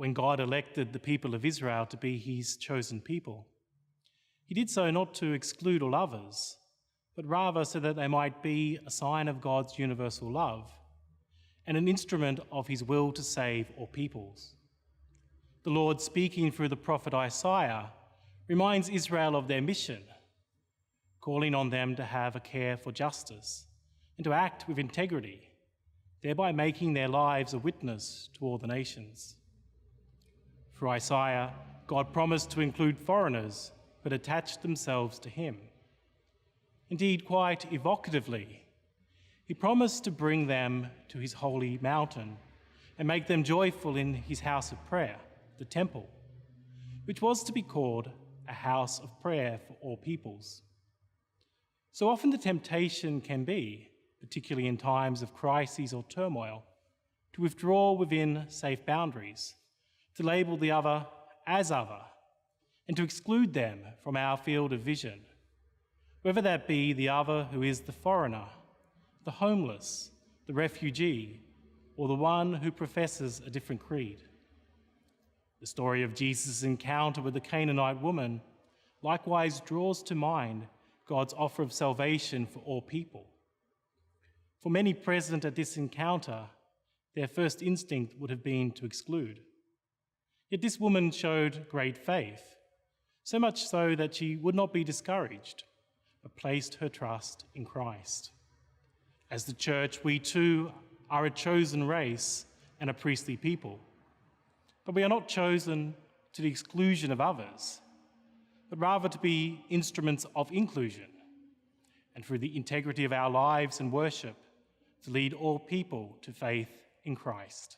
when God elected the people of Israel to be his chosen people. He did so not to exclude all others, but rather so that they might be a sign of God's universal love and an instrument of his will to save all peoples. The Lord, speaking through the prophet Isaiah, reminds Israel of their mission, calling on them to have a care for justice and to act with integrity, thereby making their lives a witness to all the nations. Through Isaiah, God promised to include foreigners who had attached themselves to him. Indeed, quite evocatively, he promised to bring them to his holy mountain and make them joyful in his house of prayer, the temple, which was to be called a house of prayer for all peoples. So often the temptation can be, particularly in times of crises or turmoil, to withdraw within safe boundaries, to label the other as other, and to exclude them from our field of vision, whether that be the other who is the foreigner, the homeless, the refugee, or the one who professes a different creed. The story of Jesus' encounter with the Canaanite woman likewise draws to mind God's offer of salvation for all people. For many present at this encounter, their first instinct would have been to exclude. Yet this woman showed great faith, so much so that she would not be discouraged, but placed her trust in Christ. As the church, we too are a chosen race and a priestly people. But we are not chosen to the exclusion of others, but rather to be instruments of inclusion, and through the integrity of our lives and worship, to lead all people to faith in Christ.